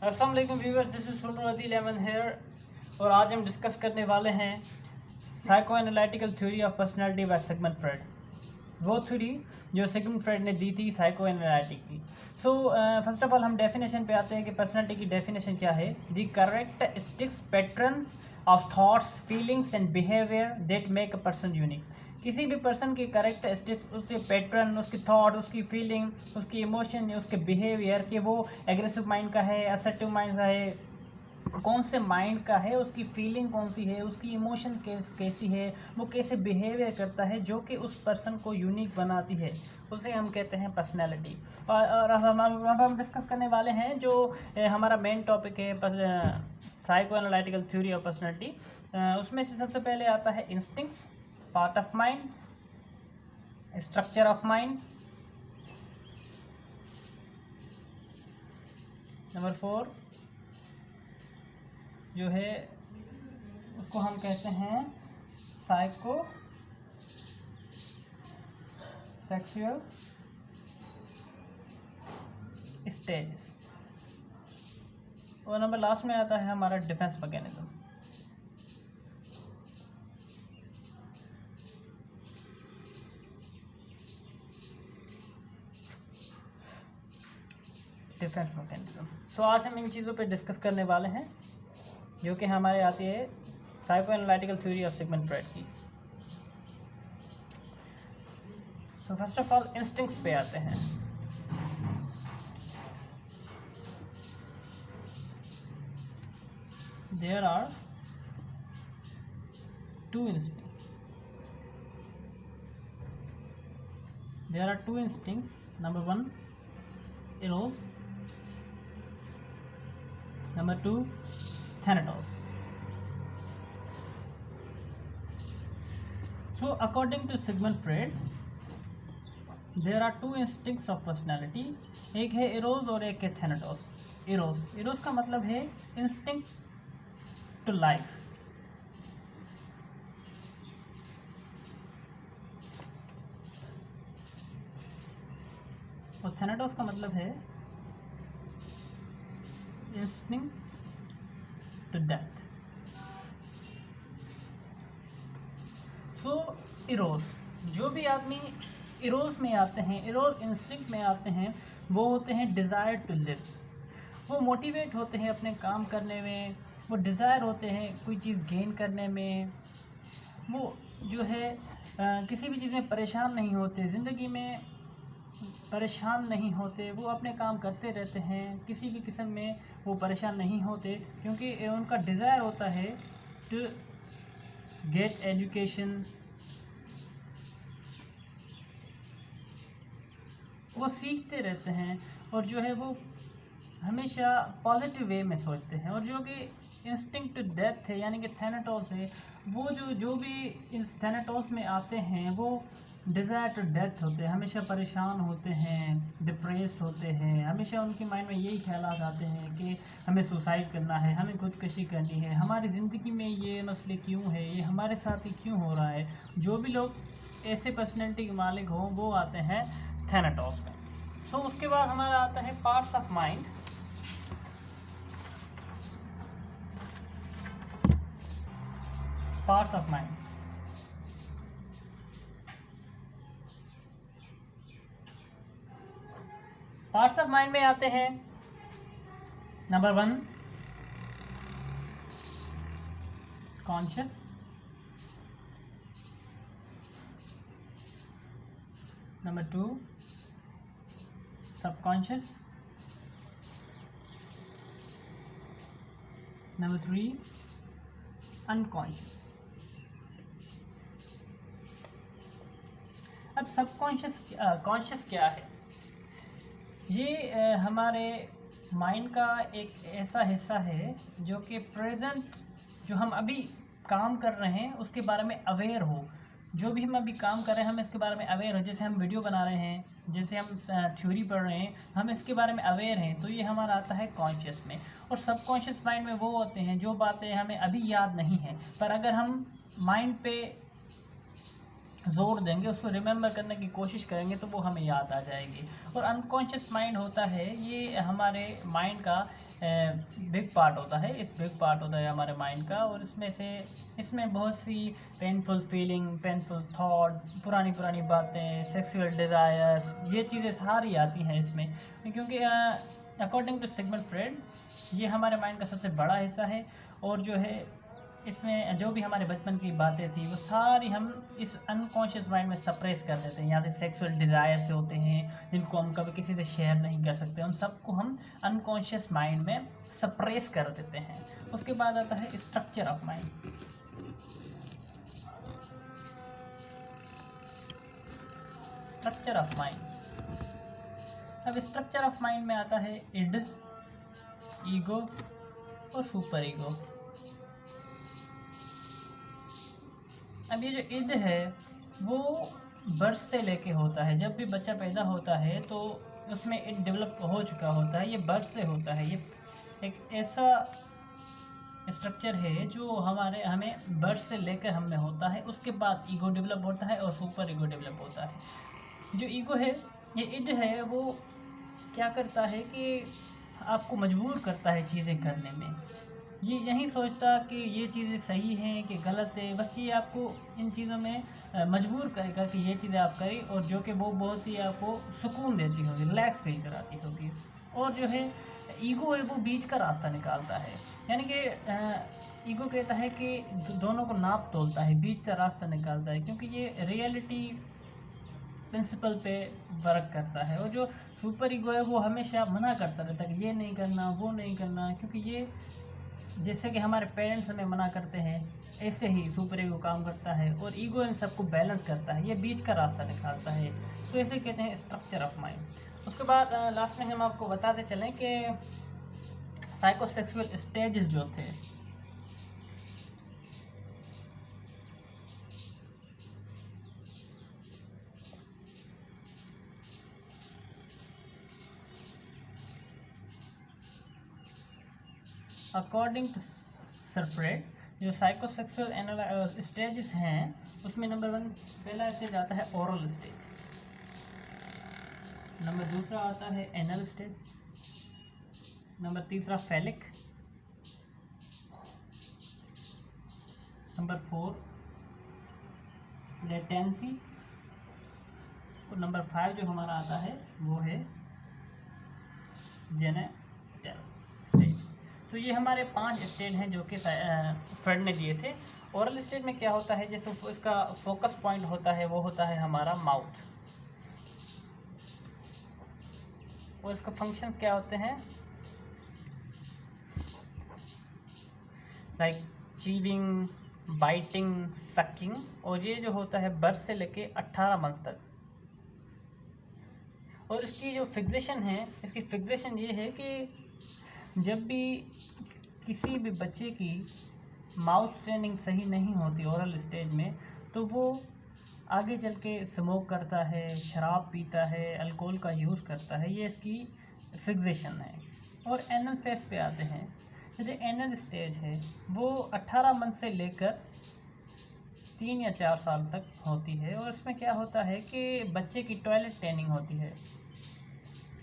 अस्सलाम वालेकुम viewers, this is फुलरदी लेमन हेयर और आज हम डिस्कस करने वाले हैं psycho analytical theory of personality by Sigmund Freud. वो थ्योरी जो सिगमंड फ्रॉइड ने दी थी साइको एनालिटिक की। फर्स्ट ऑफ ऑल हम डेफिनेशन पे आते हैं कि पर्सनालिटी की डेफिनेशन क्या है। The characteristics patterns of thoughts feelings and behaviour that make a person unique. किसी भी पर्सन की कैरेक्टरिस्टिक्स, उसके पैटर्न, उसकी थॉट, उसकी फीलिंग, उसकी इमोशन, उसके बिहेवियर कि वो एग्रेसिव माइंड का है, असर्टिव माइंड का है, कौन से माइंड का है, उसकी फीलिंग कौन सी है, उसकी इमोशन कैसी है, वो कैसे बिहेवियर करता है, जो कि उस पर्सन को यूनिक बनाती है, उसे हम कहते हैं पर्सनैलिटी। और हम डिस्कस करने वाले हैं जो हमारा मेन टॉपिक है psycho analytical theory of personality. उसमें से सबसे पहले आता है instincts, part of mind, structure of mind, number 4 जो है उसको हम कहते हैं साइको सेक्सुअल स्टेज, और नंबर लास्ट में आता है हमारा defence mechanism. Defence mechanism. So आज हम इन चीज़ों पे डिस्कस करने वाले हैं जो कि हमारे आती है psycho analytical theory of Sigmund Freud की। तो फर्स्ट ऑफ ऑल इंस्टिंक्ट्स पे आते हैं। There are two instincts. There are two instincts. Number 1 eros, number 2 thanatos. So according to Sigmund Freud there are two instincts of personality, एक है eros और एक है thanatos। eros का मतलब है instinct to life, और थैनाटोस का मतलब है instinct to death. So eros, जो भी आदमी इरोस में आते हैं, इरोस इंस्टिंक्ट में आते हैं, वो होते हैं डिज़ायर टू लिव। वो मोटिवेट होते हैं अपने काम करने में, वो डिज़ायर होते हैं कोई चीज़ गेन करने में, वो जो है किसी भी चीज़ में परेशान नहीं होते, ज़िंदगी में परेशान नहीं होते, वो अपने काम करते रहते हैं, किसी भी किस्म में वो परेशान नहीं होते, क्योंकि उनका डिज़ायर होता है टू गेट एजुकेशन। वो सीखते रहते हैं और जो है वो हमेशा पॉजिटिव वे में सोचते हैं। और जो कि इंस्टिंक्ट टू डेथ है यानी कि थैनाटोस है, वो जो भी इस थैनाटोस में आते हैं वो डिज़ायर टू डेथ होते हैं, हमेशा परेशान होते हैं, डिप्रेस्ड होते हैं, हमेशा उनके माइंड में यही ख्यालात आते हैं कि हमें सुसाइड करना है, हमें खुदकशी करनी है, हमारी ज़िंदगी में ये मसले क्यों है, ये हमारे साथ ही क्यों हो रहा है। जो भी लोग ऐसे पर्सनैलिटी के मालिक हों वो आते हैं थैनाटोस में। सो उसके बाद हमारा आता है parts of mind. Parts of mind, parts of mind में आते हैं number 1 conscious, number 2 subconscious, number 3 unconscious. अब सबकॉन्शियस कॉन्शियस क्या है? ये हमारे माइंड का एक ऐसा हिस्सा है जो कि प्रेजेंट जो हम अभी काम कर रहे हैं उसके बारे में अवेयर हो। जो भी हम अभी काम कर रहे हैं हम इसके बारे में अवेयर हो, जैसे हम वीडियो बना रहे हैं, जैसे हम थ्योरी पढ़ रहे हैं, हम इसके बारे में अवेयर हैं, तो ये हमारा आता है कॉन्शियस में। और सबकॉन्शियस माइंड में वो होते हैं जो बातें हमें अभी याद नहीं हैं, पर अगर हम माइंड पे ज़ोर देंगे, उसको रिमेंबर करने की कोशिश करेंगे तो वो हमें याद आ जाएगी। और अनकॉन्शियस माइंड होता है, ये हमारे माइंड का बिग पार्ट होता है, इस बिग पार्ट होता है हमारे माइंड का। और इसमें बहुत सी पेनफुल फीलिंग, पेनफुल थॉट, पुरानी पुरानी बातें, सेक्सुअल डिज़ायर्स, ये चीज़ें सारी आती हैं इसमें। क्योंकि अकॉर्डिंग टू सिगमंड फ्रॉयड ये हमारे माइंड का सबसे बड़ा हिस्सा है। और जो है इसमें जो भी हमारे बचपन की बातें थी वो सारी हम इस अनकॉन्शियस माइंड में सप्रेस कर देते हैं। यहाँ से सेक्सुअल डिज़ायर्स होते हैं जिनको हम कभी किसी से शेयर नहीं कर सकते, उन सबको हम अनकॉन्शियस माइंड में सप्रेस कर देते हैं। उसके बाद आता है structure of mind. Structure of mind, अब स्ट्रक्चर ऑफ माइंड में आता है इड, ईगो और सुपर ईगो। अब ये जो इड है वो बर्थ से लेके होता है, जब भी बच्चा पैदा होता है तो उसमें इड डेवलप हो चुका होता है, ये बर्थ से होता है। ये एक ऐसा स्ट्रक्चर है जो हमें बर्थ से लेकर हमें होता है। उसके बाद ईगो डेवलप होता है और सुपर ईगो डेवलप होता है। जो ईगो है, ये इड है, वो क्या करता है कि आपको मजबूर करता है चीज़ें करने में। ये नहीं सोचता कि ये चीज़ें सही हैं कि गलत है, बस ये आपको इन चीज़ों में मजबूर करेगा कि ये चीज़ें आप करें, और जो कि वो बहुत ही आपको सुकून देती होगी, रिलैक्स फील कराती होगी। और जो है ईगो है वो बीच का रास्ता निकालता है, यानी कि ईगो कहता है कि दोनों को नाप तोलता है, बीच का रास्ता निकालता है, क्योंकि ये रियलिटी प्रिंसिपल पे वर्क करता है। और जो सुपर ईगो है वो हमेशा मना करता रहता है कि ये नहीं करना, वो नहीं करना, क्योंकि ये जैसे कि हमारे पेरेंट्स हमें मना करते हैं, ऐसे ही सुपर ईगो काम करता है और ईगो इन सबको बैलेंस करता है, ये बीच का रास्ता निकालता है। तो ऐसे कहते हैं स्ट्रक्चर ऑफ माइंड। उसके बाद लास्ट में हम आपको बताते चलें कि साइकोसेक्सुअल स्टेजेस जो थे, अकॉर्डिंग टू सरफ्रेड, जो साइकोसेक्सुअल स्टेजेस हैं उसमें नंबर 1 पहला स्टेज आता है ओरल स्टेज, नंबर 2 आता है anal stage, number 3 phallic, number 4 latency, और नंबर 5 जो हमारा आता है वो है जेनेटल स्टेज। तो ये हमारे 5 स्टेज हैं जो कि फ्रेड ने दिए थे। ओरल स्टेज में क्या होता है, जैसे इसका फोकस पॉइंट होता है वो होता है हमारा माउथ, और इसका फंक्शंस क्या होते हैं, लाइक चीविंग, बाइटिंग, सकिंग। और ये जो होता है बर्थ से लेके 18 मंथ तक। और इसकी जो फिक्सेशन है, इसकी फिक्सेशन ये है कि जब भी किसी भी बच्चे की माउथ ट्रेनिंग सही नहीं होती ओरल स्टेज में, तो वो आगे चल के स्मोक करता है, शराब पीता है, अल्कोहल का यूज़ करता है, ये इसकी फिक्सेशन है। और एनल फेज पे आते हैं, जो एनल स्टेज है वो 18 मंथ से लेकर 3 या 4 साल तक होती है। और इसमें क्या होता है कि बच्चे की टॉयलेट ट्रेनिंग होती है,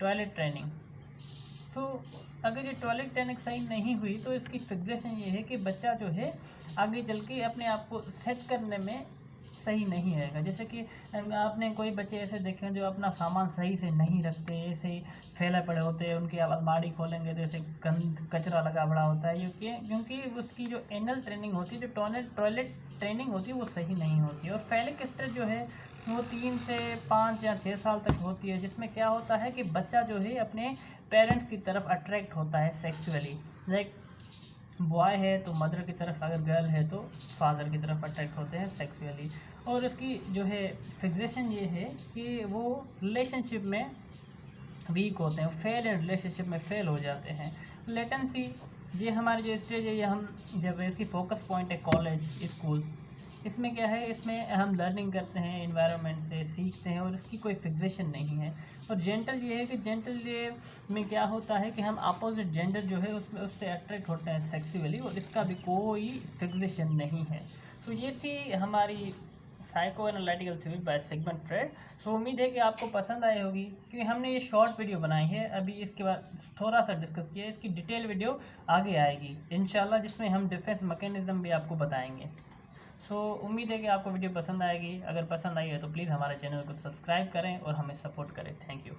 टॉयलेट ट्रेनिंग। तो अगर ये टॉयलेट ट्रेनिंग सही नहीं हुई तो इसकी फिक्सेशन ये है कि बच्चा जो है आगे चल के अपने आप को सेट करने में सही नहीं रहेगा। जैसे कि आपने कोई बच्चे ऐसे देखे हैं जो अपना सामान सही से नहीं रखते, ऐसे ही फैले पड़े होते हैं, उनकी आप अलमारी खोलेंगे तो ऐसे गंद कचरा लगा पड़ा होता है, क्योंकि उसकी जो एनल ट्रेनिंग होती है, जो टॉयलेट ट्रेनिंग होती है वो सही नहीं होती है। और फैलिक स्टेज जो है वो 3 से 5 या 6 साल तक होती है, जिसमें क्या होता है कि बच्चा जो है अपने पेरेंट्स की तरफ अट्रैक्ट होता है सेक्सुअली। लाइक बॉय है तो मदर की तरफ, अगर गर्ल है तो फादर की तरफ अट्रैक्ट होते हैं सेक्सुअली। और इसकी जो है फिक्सेशन ये है कि वो रिलेशनशिप में वीक होते हैं, फेल इन रिलेशनशिप में फेल हो जाते हैं। लेटेंसी, ये हमारी जो स्टेज है, ये हम जब इसकी फोकस पॉइंट है कॉलेज, स्कूल, इसमें क्या है, इसमें हम लर्निंग करते हैं, इन्वायरमेंट से सीखते हैं, और इसकी कोई फिक्सेशन नहीं है। और जेंटल ये है कि जेंटल ये में क्या होता है कि हम अपोजिट जेंडर जो है उससे अट्रैक्ट होते हैं सेक्सुअली, और इसका भी कोई फिक्सेशन नहीं है। तो ये थी हमारी psycho analytical theory by Sigmund Freud. So उम्मीद है कि आपको पसंद आई होगी, क्योंकि हमने ये शॉर्ट वीडियो बनाई है। अभी इसके बाद थोड़ा सा डिस्कस किया, इसकी डिटेल वीडियो आगे आएगी इंशाल्लाह, जिसमें हम डिफेंस मैकेनिज्म भी आपको बताएंगे। सो उम्मीद है कि आपको वीडियो पसंद आएगी। अगर पसंद आई है तो प्लीज़ हमारे चैनल को सब्सक्राइब करें और हमें सपोर्ट करें। Thank you.